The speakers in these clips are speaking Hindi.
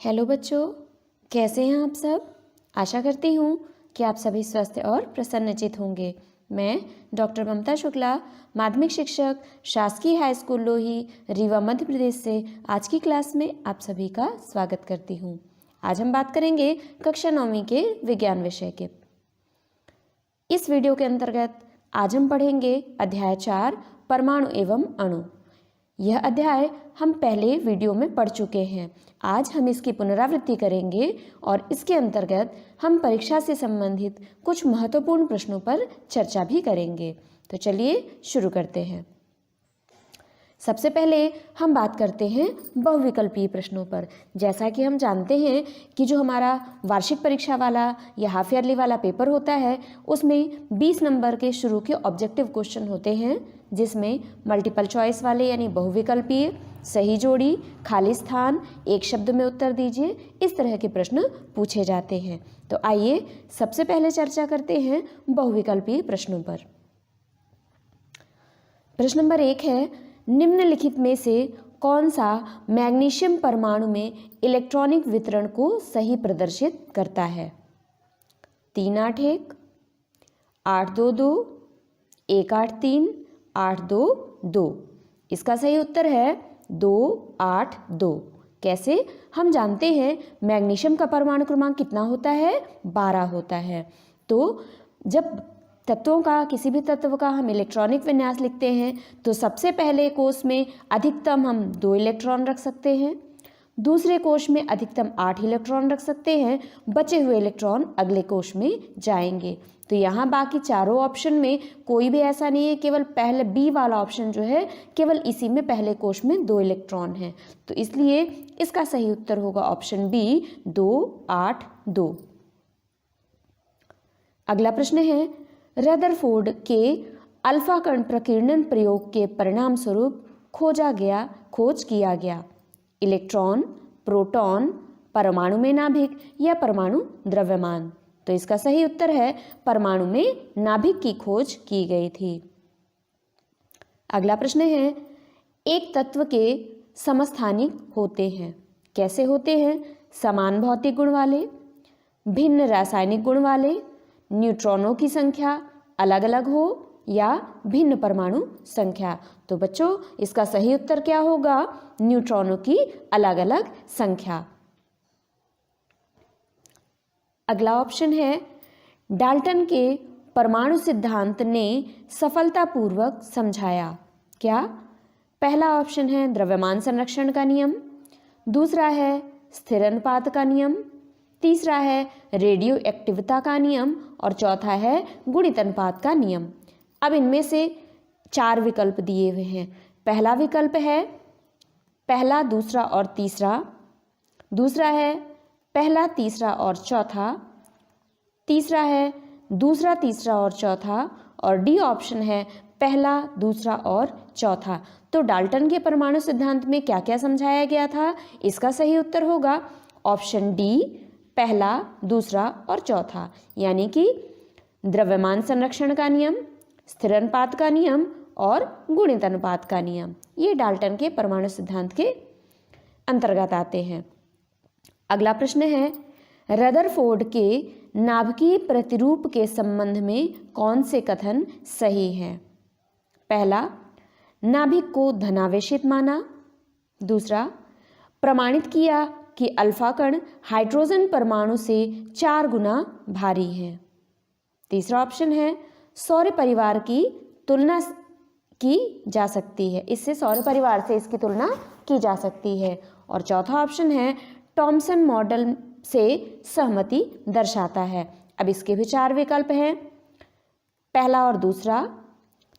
हेलो बच्चों, कैसे हैं आप सब। आशा करती हूँ कि आप सभी स्वस्थ और प्रसन्नचित होंगे। मैं डॉक्टर ममता शुक्ला, माध्यमिक शिक्षक, शासकीय हाई स्कूल लोही, रीवा, मध्य प्रदेश से आज की क्लास में आप सभी का स्वागत करती हूँ। आज हम बात करेंगे कक्षा 9वीं के विज्ञान विषय के। इस वीडियो के अंतर्गत आज हम पढ़ेंगे अध्याय 4 परमाणु एवं अणु। यह अध्याय हम पहले वीडियो में पढ़ चुके हैं। आज हम इसकी पुनरावृत्ति करेंगे और इसके अंतर्गत हम परीक्षा से संबंधित कुछ महत्वपूर्ण प्रश्नों पर चर्चा भी करेंगे। तो चलिए शुरू करते हैं। सबसे पहले हम बात करते हैं बहुविकल्पीय प्रश्नों पर। जैसा कि हम जानते हैं कि जो हमारा वार्षिक परीक्षा वाला या हाफ ईयरली वाला पेपर होता है उसमें 20 नंबर के शुरू के ऑब्जेक्टिव क्वेश्चन होते हैं, जिसमें मल्टीपल चॉइस वाले यानी बहुविकल्पीय, सही जोड़ी, खाली स्थान, एक शब्द में उत्तर दीजिए, इस तरह के प्रश्न पूछे जाते हैं। तो आइए सबसे पहले चर्चा करते हैं बहुविकल्पीय प्रश्नों पर। प्रश्न नंबर 1 है, निम्नलिखित में से कौन सा मैग्नीशियम परमाणु में इलेक्ट्रॉनिक वितरण को सही प्रदर्शित करता है। 381, 822, 183, 822। इसका सही उत्तर है 282। कैसे? हम जानते हैं मैग्नीशियम का परमाणु क्रमांक कितना होता है, 12 होता है। तो जब तत्वों का, किसी भी तत्व का हम इलेक्ट्रॉनिक विन्यास लिखते हैं तो सबसे पहले कोष में अधिकतम हम 2 इलेक्ट्रॉन रख सकते हैं, दूसरे कोष में अधिकतम 8 इलेक्ट्रॉन रख सकते हैं, बचे हुए इलेक्ट्रॉन अगले कोष में जाएंगे। तो यहाँ बाकी चारों ऑप्शन में कोई भी ऐसा नहीं है, केवल पहले बी वाला ऑप्शन जो है केवल इसी में पहले कोष में 2 इलेक्ट्रॉन है। तो इसलिए इसका सही उत्तर होगा ऑप्शन बी 282। अगला प्रश्न है, रदरफोर्ड के अल्फा कण प्रकीर्णन प्रयोग के परिणाम स्वरूप खोज किया गया इलेक्ट्रॉन, प्रोटॉन, परमाणु में नाभिक या परमाणु द्रव्यमान। तो इसका सही उत्तर है परमाणु में नाभिक की खोज की गई थी। अगला प्रश्न है, एक तत्व के समस्थानिक होते हैं। कैसे होते हैं? समान भौतिक गुण वाले, भिन्न रासायनिक गुण वाले, न्यूट्रॉनों की संख्या अलग अलग हो या भिन्न परमाणु संख्या। तो बच्चों इसका सही उत्तर क्या होगा? न्यूट्रॉनों की अलग अलग संख्या। अगला ऑप्शन है, डाल्टन के परमाणु सिद्धांत ने सफलतापूर्वक समझाया। क्या? पहला ऑप्शन है द्रव्यमान संरक्षण का नियम, दूसरा है स्थिर अनुपात का नियम, तीसरा है रेडियो एक्टिविता का नियम और चौथा है गुणित अनुपात का नियम। अब इनमें से 4 विकल्प दिए हुए हैं। पहला विकल्प है पहला, दूसरा और तीसरा, दूसरा है पहला, तीसरा और चौथा, तीसरा है दूसरा, तीसरा और चौथा, और डी ऑप्शन है पहला, दूसरा और चौथा। तो डाल्टन के परमाणु सिद्धांत में क्या क्या समझाया गया था? इसका सही उत्तर होगा ऑप्शन डी, पहला, दूसरा और चौथा, यानी कि द्रव्यमान संरक्षण का नियम, स्थिर अनुपात का नियम और गुणित अनुपात का नियम। ये डाल्टन के परमाणु सिद्धांत के अंतर्गत आते हैं। अगला प्रश्न है, रदरफोर्ड के नाभिकीय प्रतिरूप के संबंध में कौन से कथन सही हैं? पहला, नाभिक को धनावेशित माना, दूसरा, प्रमाणित किया कि अल्फा कण हाइड्रोजन परमाणु से 4 गुना भारी है, तीसरा ऑप्शन है सौर परिवार की तुलना की जा सकती है, इससे सौर परिवार से इसकी तुलना की जा सकती है, और चौथा ऑप्शन है थॉमसन मॉडल से सहमति दर्शाता है। अब इसके भी 4 विकल्प हैं, पहला और दूसरा,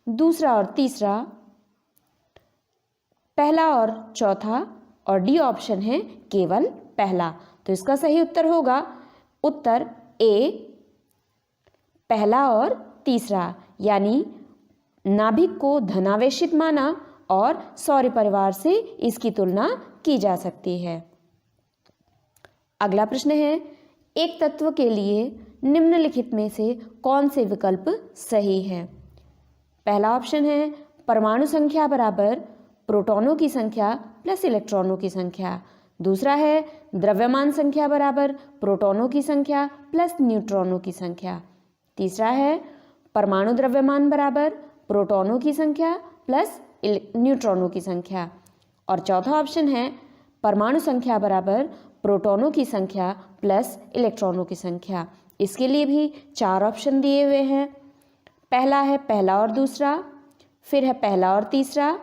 दूसरा और तीसरा, पहला और चौथा, और डी ऑप्शन है केवल पहला। तो इसका सही उत्तर होगा उत्तर ए, पहला और तीसरा, यानी नाभिक को धनावेशित माना और सौर परिवार से इसकी तुलना की जा सकती है। अगला प्रश्न है, एक तत्व के लिए निम्नलिखित में से कौन से विकल्प सही है? पहला ऑप्शन है परमाणु संख्या बराबर प्रोटॉनों की संख्या प्लस इलेक्ट्रॉनों की संख्या, दूसरा है द्रव्यमान संख्या बराबर प्रोटॉनों की संख्या प्लस न्यूट्रॉनों की संख्या। तीसरा है परमाणु द्रव्यमान बराबर प्रोटॉनों की संख्या प्लस न्यूट्रॉनों की संख्या। और चौथा ऑप्शन है परमाणु संख्या बराबर प्रोटॉनों की संख्या प्लस इलेक्ट्रॉनों की संख्या। इसके लिए भी 4 ऑप्शन दिए हुए हैं। पहला है पहला और दूसरा, फिर है पहला और तीसरा,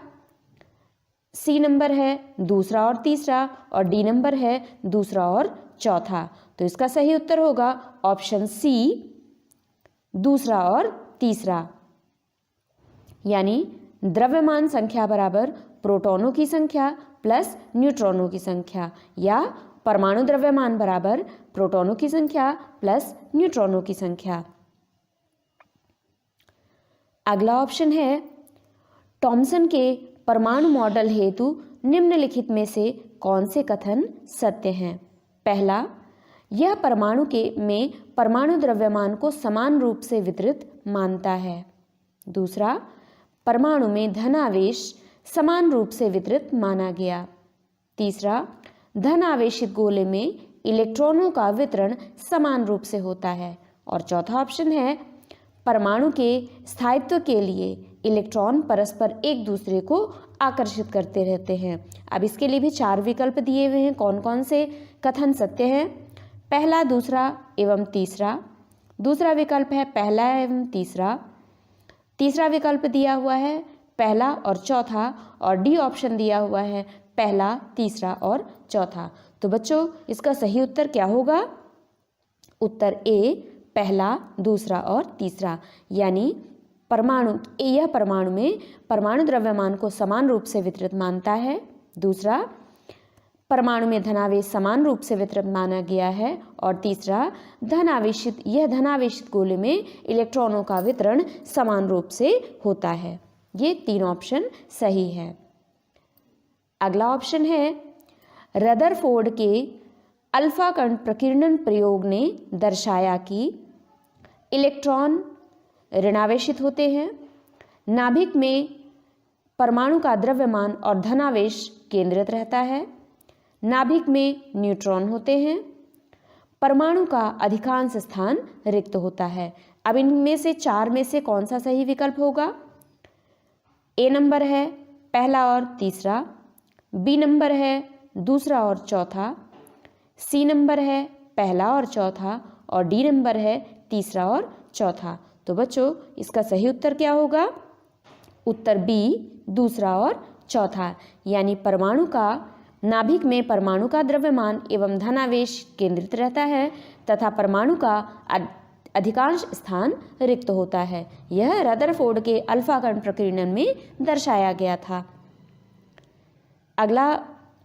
सी नंबर है दूसरा और तीसरा, और डी नंबर है दूसरा और चौथा। तो इसका सही उत्तर होगा ऑप्शन सी, दूसरा और तीसरा, यानी द्रव्यमान संख्या बराबर प्रोटॉनों की संख्या प्लस न्यूट्रॉनों की संख्या, या परमाणु द्रव्यमान बराबर प्रोटॉनों की संख्या प्लस न्यूट्रॉनों की संख्या। अगला ऑप्शन है थॉमसन के परमाणु मॉडल हेतु निम्नलिखित में से कौन से कथन सत्य हैं? पहला, यह परमाणु में परमाणु द्रव्यमान को समान रूप से वितरित मानता है। दूसरा, परमाणु में धन आवेश समान रूप से वितरित माना गया। तीसरा, धन आवेशित गोले में इलेक्ट्रॉनों का वितरण समान रूप से होता है। और चौथा ऑप्शन है परमाणु के स्थायित्व के लिए इलेक्ट्रॉन परस्पर एक दूसरे को आकर्षित करते रहते हैं। अब इसके लिए भी 4 विकल्प दिए हुए हैं, कौन कौन से कथन सत्य हैं? पहला, दूसरा एवं तीसरा। दूसरा विकल्प है पहला एवं तीसरा। तीसरा विकल्प दिया हुआ है पहला और चौथा, और डी ऑप्शन दिया हुआ है पहला, तीसरा और चौथा। तो बच्चों इसका सही उत्तर क्या होगा? उत्तर ए, पहला, दूसरा और तीसरा, यानी यह परमाणु में परमाणु द्रव्यमान को समान रूप से वितरित मानता है। दूसरा, परमाणु में धनावेश समान रूप से वितरित माना गया है। और तीसरा, यह धनावेशित गोले में इलेक्ट्रॉनों का वितरण समान रूप से होता है। ये 3 ऑप्शन सही है। अगला ऑप्शन है रदरफोर्ड के अल्फा कण प्रकीर्णन प्रयोग ने दर्शाया कि इलेक्ट्रॉन ऋणावेशित होते हैं, नाभिक में परमाणु का द्रव्यमान और धनावेश केंद्रित रहता है, नाभिक में न्यूट्रॉन होते हैं, परमाणु का अधिकांश स्थान रिक्त होता है। अब इनमें से 4 में से कौन सा सही विकल्प होगा? ए नंबर है पहला और तीसरा, बी नंबर है दूसरा और चौथा, सी नंबर है पहला और चौथा, और डी नंबर है तीसरा और चौथा। तो बच्चों इसका सही उत्तर क्या होगा? उत्तर बी, दूसरा और चौथा, यानी नाभिक में परमाणु का द्रव्यमान एवं धनावेश केंद्रित रहता है तथा परमाणु का अधिकांश स्थान रिक्त होता है। यह रदरफोर्ड के अल्फा कण प्रकीर्णन में दर्शाया गया था। अगला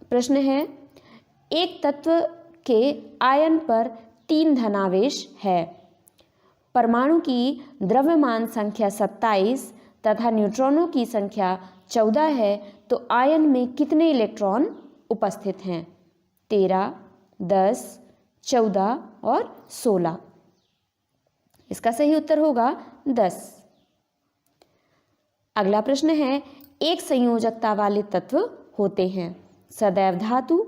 प्रश्न है, एक तत्व के आयन पर 3 धनावेश है, परमाणु की द्रव्यमान संख्या 27 तथा न्यूट्रॉनों की संख्या 14 है, तो आयन में कितने इलेक्ट्रॉन उपस्थित हैं? 13, 10, 14 और 16। इसका सही उत्तर होगा 10। अगला प्रश्न है, एक संयोजकता वाले तत्व होते हैं सदैव धातु,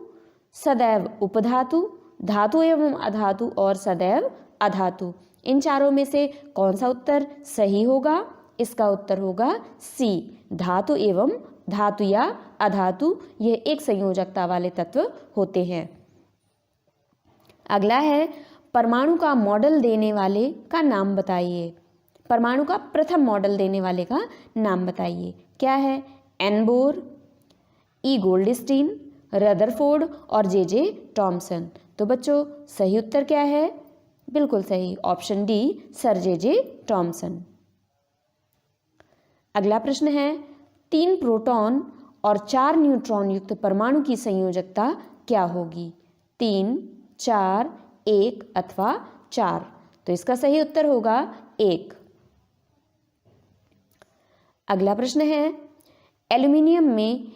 सदैव उपधातु, धातु एवं अधातु और सदैव अधातु। इन चारों में से कौन सा उत्तर सही होगा? इसका उत्तर होगा सी, धातु एवं धातु या अधातु, यह एक संयोजकता वाले तत्व होते हैं। अगला है, परमाणु का मॉडल देने वाले का नाम बताइए। परमाणु का प्रथम मॉडल देने वाले का नाम बताइए। क्या है? N Bohr, E Goldstein, Rutherford और जे टॉमसन। तो बच्चों सही उत्तर क्या है? बिल्कुल सही, ऑप्शन डी, सर जे टॉमसन। अगला प्रश्न है, 3 प्रोटॉन और 4 न्यूट्रॉन युक्त परमाणु की संयोजकता क्या होगी? 3, 4, 1 अथवा 4। तो इसका सही उत्तर होगा 1। अगला प्रश्न है, एल्यूमिनियम में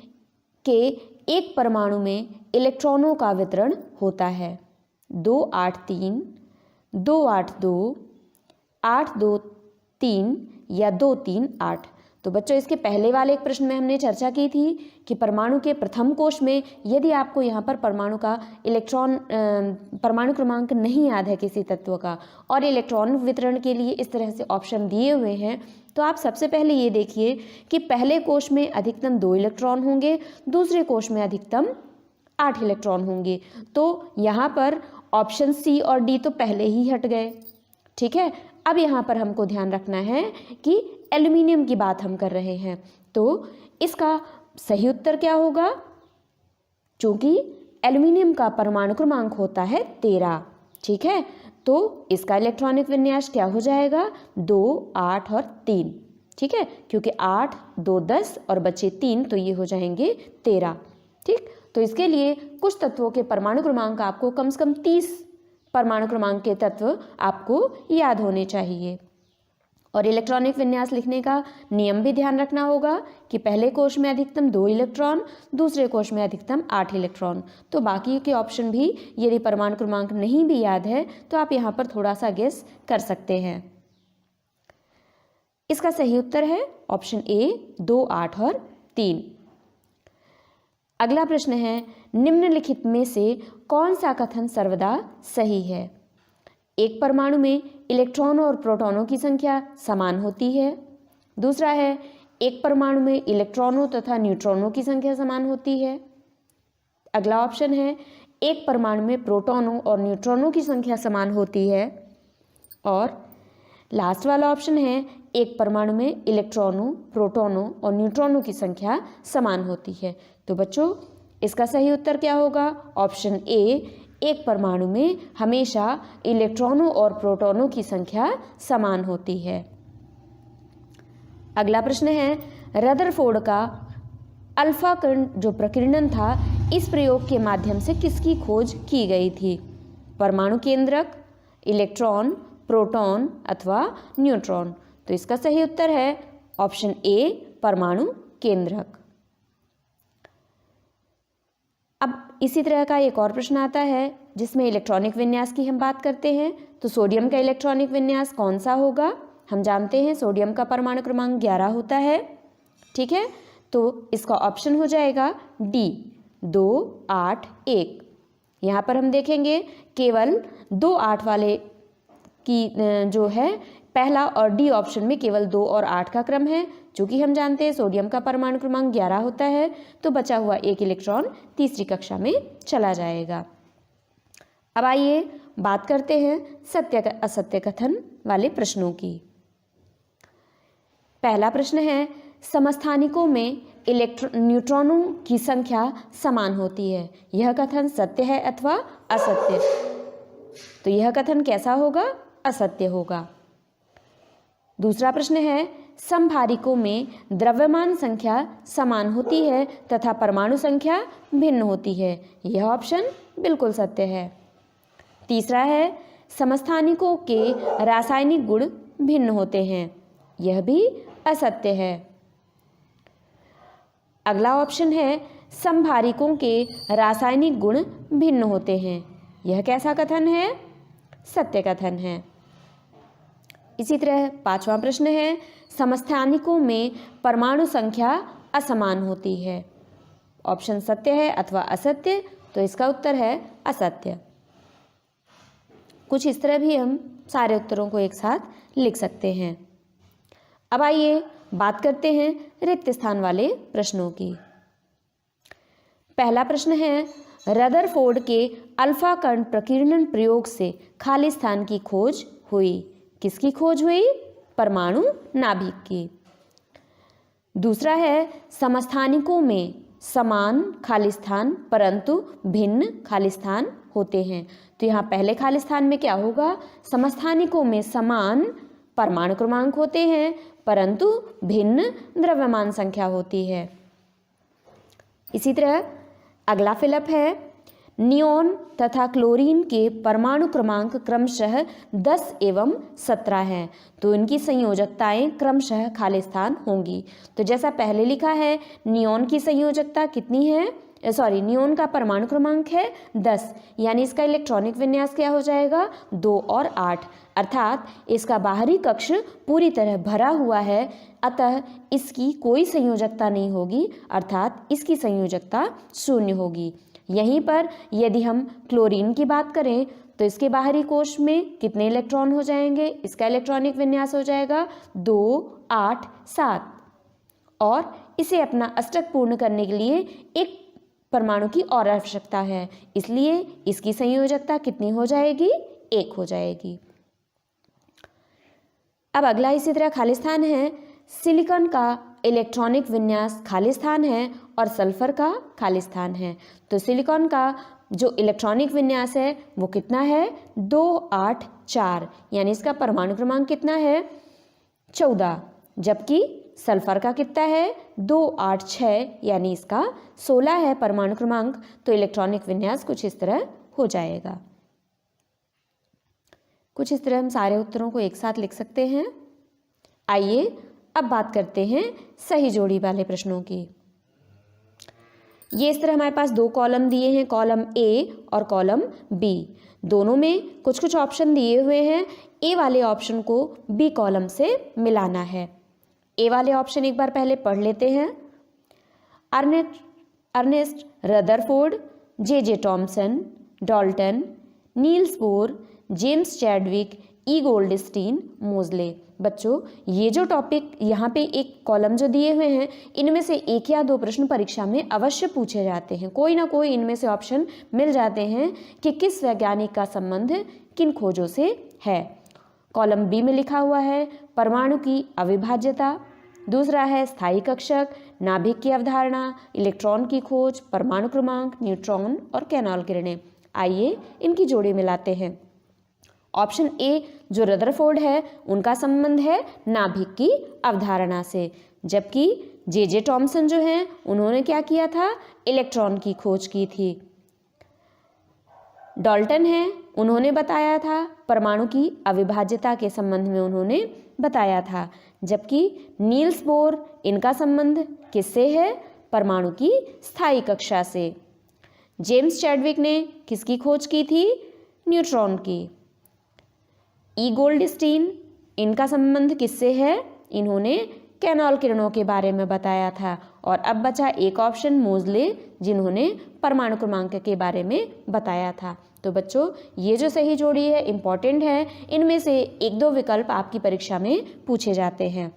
के एक परमाणु में इलेक्ट्रॉनों का वितरण होता है 283, 282, 823 या 238। तो बच्चों इसके पहले वाले एक प्रश्न में हमने चर्चा की थी कि परमाणु के प्रथम कोश में यदि आपको यहाँ पर परमाणु का परमाणु क्रमांक नहीं याद है किसी तत्व का और इलेक्ट्रॉन वितरण के लिए इस तरह से ऑप्शन दिए हुए हैं, तो आप सबसे पहले ये देखिए कि पहले कोश में अधिकतम 2 इलेक्ट्रॉन होंगे, दूसरे कोश में अधिकतम 8 इलेक्ट्रॉन होंगे। तो यहाँ पर ऑप्शन सी और डी तो पहले ही हट गए। ठीक है, अब यहाँ पर हमको ध्यान रखना है कि एल्युमिनियम की बात हम कर रहे हैं, तो इसका सही उत्तर क्या होगा? चूंकि एल्युमिनियम का परमाणु क्रमांक होता है 13। ठीक है, तो इसका इलेक्ट्रॉनिक विन्यास क्या हो जाएगा? 2, 8 और 3। ठीक है, क्योंकि 8, 2, 10 और बचे 3, तो ये हो जाएंगे 13। ठीक, तो इसके लिए कुछ तत्वों के परमाणु क्रमांक आपको कम से कम 30 परमाणु क्रमांक के तत्व आपको याद होने चाहिए। और इलेक्ट्रॉनिक विन्यास लिखने का नियम भी ध्यान रखना होगा कि पहले कोश में अधिकतम 2 इलेक्ट्रॉन, दूसरे कोश में अधिकतम 8 इलेक्ट्रॉन। तो बाकी के ऑप्शन भी यदि परमाणु क्रमांक नहीं भी याद है तो आप यहाँ पर थोड़ा सा गेस कर सकते हैं। इसका सही उत्तर है ऑप्शन ए 2, 8 और 3। अगला प्रश्न है, निम्नलिखित में से कौन सा कथन सर्वदा सही है? एक परमाणु में इलेक्ट्रॉनों और प्रोटॉनों की संख्या समान होती है। दूसरा है, एक परमाणु में इलेक्ट्रॉनों तथा न्यूट्रॉनों की संख्या समान होती है। अगला ऑप्शन है, एक परमाणु में प्रोटॉनों और न्यूट्रॉनों की संख्या समान होती है। और लास्ट वाला ऑप्शन है, एक परमाणु में इलेक्ट्रॉनों, प्रोटॉनों और न्यूट्रॉनों की संख्या समान होती है। तो बच्चों इसका सही उत्तर क्या होगा? ऑप्शन ए, एक परमाणु में हमेशा इलेक्ट्रॉनों और प्रोटॉनों की संख्या समान होती है। अगला प्रश्न है, रदरफोर्ड का अल्फा कण जो प्रकीर्णन था, इस प्रयोग के माध्यम से किसकी खोज की गई थी? परमाणु केंद्रक, इलेक्ट्रॉन, प्रोटॉन अथवा न्यूट्रॉन। तो इसका सही उत्तर है ऑप्शन ए, परमाणु केंद्रक। अब इसी तरह का एक और प्रश्न आता है जिसमें इलेक्ट्रॉनिक विन्यास की हम बात करते हैं। तो सोडियम का इलेक्ट्रॉनिक विन्यास कौन सा होगा? हम जानते हैं सोडियम का परमाणु क्रमांक 11 होता है। ठीक है, तो इसका ऑप्शन हो जाएगा डी, 2, 8, 1। यहाँ पर हम देखेंगे केवल 2, 8 वाले की जो है पहला और डी ऑप्शन में केवल 2 और 8 का क्रम है। चूँकि हम जानते हैं सोडियम का परमाणु क्रमांक 11 होता है, तो बचा हुआ 1 इलेक्ट्रॉन तीसरी कक्षा में चला जाएगा। अब आइए बात करते हैं सत्य असत्य कथन वाले प्रश्नों की। पहला प्रश्न है, समस्थानिकों में न्यूट्रॉनों की संख्या समान होती है। यह कथन सत्य है अथवा असत्य? तो यह कथन कैसा होगा? असत्य होगा। दूसरा प्रश्न है, समभारिकों में द्रव्यमान संख्या समान होती है तथा परमाणु संख्या भिन्न होती है। यह ऑप्शन बिल्कुल सत्य है। तीसरा है, समस्थानिकों के रासायनिक गुण भिन्न होते हैं। यह भी असत्य है। अगला ऑप्शन है, समभारिकों के रासायनिक गुण भिन्न होते हैं। यह कैसा कथन है? सत्य कथन है। इसी तरह पांचवा प्रश्न है, समस्थानिकों में परमाणु संख्या असमान होती है। ऑप्शन सत्य है अथवा असत्य? तो इसका उत्तर है असत्य। कुछ इस तरह भी हम सारे उत्तरों को एक साथ लिख सकते हैं। अब आइए बात करते हैं रिक्त स्थान वाले प्रश्नों की। पहला प्रश्न है, रदरफोर्ड के अल्फा कण प्रकीर्णन प्रयोग से खाली स्थान की खोज हुई। किसकी खोज हुई? परमाणु नाभिक की। दूसरा है, समस्थानिकों में समान खाली स्थान परंतु भिन्न खाली स्थान होते हैं। तो यहाँ पहले खाली स्थान में क्या होगा? समस्थानिकों में समान परमाणु क्रमांक होते हैं परंतु भिन्न द्रव्यमान संख्या होती है। इसी तरह अगला फिलअप है, नियोन तथा क्लोरीन के परमाणु क्रमांक क्रमशः 10 एवं 17 हैं, तो इनकी संयोजकताएं क्रमशः खाली स्थान होंगी। तो जैसा पहले लिखा है, नियोन की संयोजकता कितनी है? नियोन का परमाणु क्रमांक है 10, यानी इसका इलेक्ट्रॉनिक विन्यास क्या हो जाएगा 2 और 8, अर्थात इसका बाहरी कक्ष पूरी तरह भरा हुआ है, अतः इसकी कोई संयोजकता नहीं होगी, अर्थात इसकी संयोजकता 0 होगी। यहीं पर यदि हम क्लोरीन की बात करें तो इसके बाहरी कोश में कितने इलेक्ट्रॉन हो जाएंगे, इसका इलेक्ट्रॉनिक विन्यास हो जाएगा 2, 8, 7, और इसे अपना अष्टक पूर्ण करने के लिए एक परमाणु की और आवश्यकता है, इसलिए इसकी संयोजकता कितनी हो जाएगी 1 हो जाएगी। अब अगला इसी तरह खाली स्थान है, सिलिकॉन का इलेक्ट्रॉनिक विन्यास खाली स्थान है और सल्फर का खाली स्थान है। तो सिलिकॉन का जो इलेक्ट्रॉनिक विन्यास है वो कितना है 2, 8, 4, यानी इसका परमाणु क्रमांक कितना है 14, जबकि सल्फर का कितना है 2, 8, 6, यानी इसका 16 है परमाणु क्रमांक। तो इलेक्ट्रॉनिक विन्यास कुछ इस तरह हो जाएगा। कुछ इस तरह हम सारे उत्तरों को एक साथ लिख सकते हैं। आइए अब बात करते हैं सही जोड़ी वाले प्रश्नों की। ये इस तरह हमारे पास 2 कॉलम दिए हैं, कॉलम ए और कॉलम बी। दोनों में कुछ कुछ ऑप्शन दिए हुए हैं, ए वाले ऑप्शन को बी कॉलम से मिलाना है। ए वाले ऑप्शन एक बार पहले पढ़ लेते हैं। Ernest Rutherford, J Thomson, Dalton, Niels Bohr, James Chadwick, E Goldstein, Moseley. बच्चों ये जो टॉपिक यहाँ पे एक कॉलम जो दिए हुए हैं, इनमें से 1 या 2 प्रश्न परीक्षा में अवश्य पूछे जाते हैं। कोई ना कोई इनमें से ऑप्शन मिल जाते हैं कि किस वैज्ञानिक का संबंध किन खोजों से है। कॉलम बी में लिखा हुआ है परमाणु की अविभाज्यता, दूसरा है स्थायी कक्षक, नाभिक की अवधारणा, इलेक्ट्रॉन की खोज, परमाणु क्रमांक, न्यूट्रॉन और कैनॉल किरणें। आइए इनकी जोड़ी मिलाते हैं। ऑप्शन ए जो रदरफोर्ड है उनका संबंध है नाभिक की अवधारणा से, जबकि जे टॉमसन जो हैं उन्होंने क्या किया था, इलेक्ट्रॉन की खोज की थी। डाल्टन है, उन्होंने बताया था परमाणु की अविभाज्यता के संबंध में उन्होंने बताया था, जबकि नील्स बोर इनका संबंध किससे है, परमाणु की स्थायी कक्षा से। जेम्स चैडविक ने किसकी खोज की थी, न्यूट्रॉन की। ई गोल्डस्टीन इनका संबंध किससे है, इन्होंने कैनॉल किरणों के बारे में बताया था। और अब बचा एक ऑप्शन मोजले, जिन्होंने परमाणु क्रमांक के बारे में बताया था। तो बच्चों ये जो सही जोड़ी है इम्पॉर्टेंट है, इनमें से 1-2 विकल्प आपकी परीक्षा में पूछे जाते हैं।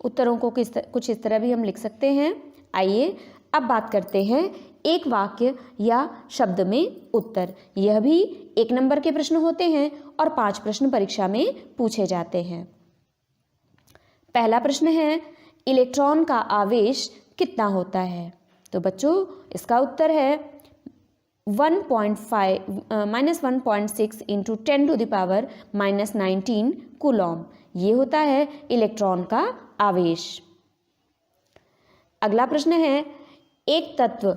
उत्तरों को कुछ इस तरह भी हम लिख सकते हैं। आइए अब बात करते हैं एक वाक्य या शब्द में उत्तर। यह भी 1 नंबर के प्रश्न होते हैं और 5 प्रश्न परीक्षा में पूछे जाते हैं। पहला प्रश्न है इलेक्ट्रॉन का आवेश कितना होता है। तो बच्चों इसका उत्तर है 1.6 इंटू 10⁻⁻19 कूलॉम। ये होता है इलेक्ट्रॉन का आवेश। अगला प्रश्न है एक तत्व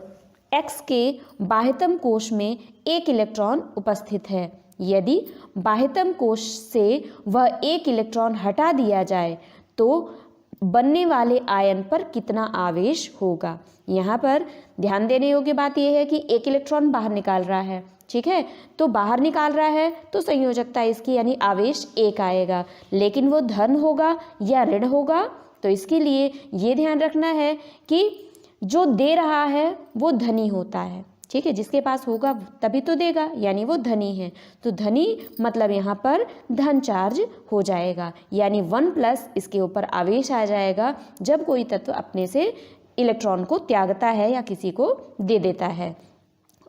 X के बाह्यतम कोश में 1 इलेक्ट्रॉन उपस्थित है। यदि बाह्यतम कोश से वह 1 इलेक्ट्रॉन हटा दिया जाए तो बनने वाले आयन पर कितना आवेश होगा। यहाँ पर ध्यान देने योग्य बात यह है कि 1 इलेक्ट्रॉन बाहर निकाल रहा है, ठीक है, तो बाहर निकाल रहा है तो संयोजकता इसकी यानी आवेश 1 आएगा, लेकिन वो धन होगा या ऋण होगा। तो इसके लिए ये ध्यान रखना है कि जो दे रहा है वो धनी होता है, ठीक है, जिसके पास होगा तभी तो देगा, यानी वो धनी है। तो धनी मतलब यहाँ पर धन चार्ज हो जाएगा, यानी 1+ इसके ऊपर आवेश आ जाएगा जब कोई तत्व अपने से इलेक्ट्रॉन को त्यागता है या किसी को दे देता है।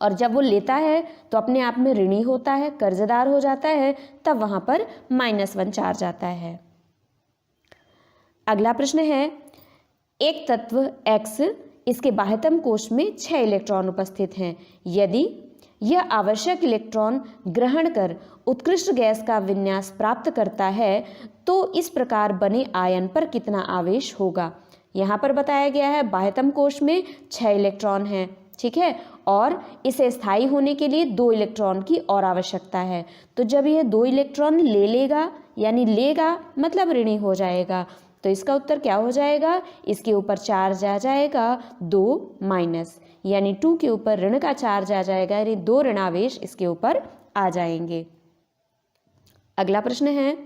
और जब वो लेता है तो अपने आप में ऋणी होता है, कर्जदार हो जाता है, तब वहाँ पर -1 चार्ज आता है। अगला प्रश्न है एक तत्व X, इसके बाह्यतम कोश में 6 इलेक्ट्रॉन उपस्थित हैं। यदि यह आवश्यक इलेक्ट्रॉन ग्रहण कर उत्कृष्ट गैस का विन्यास प्राप्त करता है तो इस प्रकार बने आयन पर कितना आवेश होगा। यहाँ पर बताया गया है बाह्यतम कोश में 6 इलेक्ट्रॉन हैं, ठीक है, और इसे स्थायी होने के लिए 2 इलेक्ट्रॉन की और आवश्यकता है। तो जब यह 2 इलेक्ट्रॉन ले लेगा, यानी लेगा मतलब ऋणी हो जाएगा, तो इसका उत्तर क्या हो जाएगा, इसके ऊपर चार्ज आ जाएगा 2 माइनस, यानी 2 के ऊपर ऋण का चार्ज आ जाएगा, यानी 2 ऋणावेश इसके ऊपर आ जाएंगे। अगला प्रश्न है,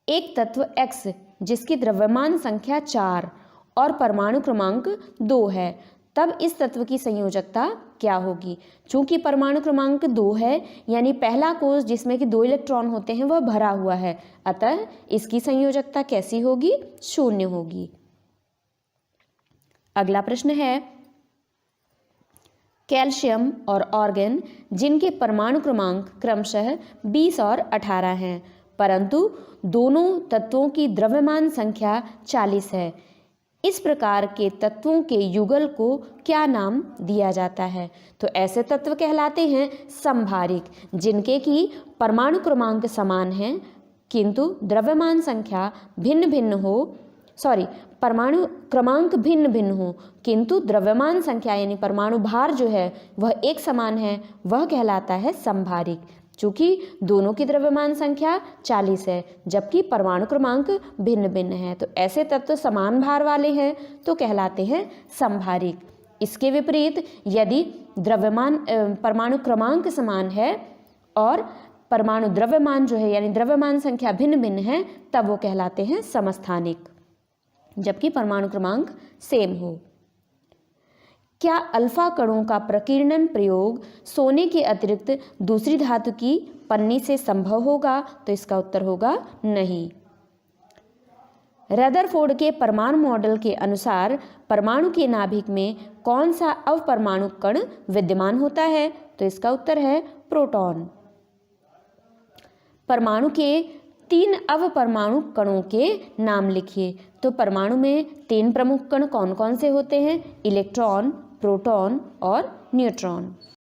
एक तत्व X जिसकी द्रव्यमान संख्या 4 और परमाणु क्रमांक 2 है, तब इस तत्व की संयोजकता क्या होगी। चूंकि परमाणु क्रमांक 2 है, यानी पहला कोष जिसमें कि 2 इलेक्ट्रॉन होते हैं वह भरा हुआ है, अतः इसकी संयोजकता कैसी होगी, 0 होगी। अगला प्रश्न है, कैल्शियम और ऑर्गन जिनके परमाणु क्रमांक क्रमशः 20 और 18 हैं, परंतु दोनों तत्वों की द्रव्यमान संख्या 40 है, इस प्रकार के तत्वों के युगल को क्या नाम दिया जाता है। तो ऐसे तत्व कहलाते हैं समभारिक, जिनके की परमाणु क्रमांक समान हैं किंतु द्रव्यमान संख्या भिन्न भिन्न हो, परमाणु क्रमांक भिन्न भिन्न हो किंतु द्रव्यमान संख्या यानी परमाणु भार जो है वह एक समान है, वह कहलाता है समभारिक। चूँकि दोनों की द्रव्यमान संख्या 40 है जबकि परमाणु क्रमांक भिन्न भिन्न है, तो ऐसे तत्व समान भार वाले हैं तो कहलाते हैं समभारिक। इसके विपरीत यदि परमाणु क्रमांक समान है और परमाणु द्रव्यमान जो है यानी द्रव्यमान संख्या भिन्न भिन्न है, तब वो कहलाते हैं समस्थानिक, जबकि परमाणु क्रमांक सेम हो। क्या अल्फा कणों का प्रकीर्णन प्रयोग सोने के अतिरिक्त दूसरी धातु की पन्नी से संभव होगा, तो इसका उत्तर होगा नहीं। रदरफोर्ड के परमाणु मॉडल के अनुसार परमाणु के नाभिक में कौन सा अवपरमाणु कण विद्यमान होता है, तो इसका उत्तर है प्रोटॉन। परमाणु के 3 अवपरमाणु कणों के नाम लिखिए। तो परमाणु में 3 प्रमुख कण कौन कौन से होते हैं, इलेक्ट्रॉन, प्रोटॉन और न्यूट्रॉन।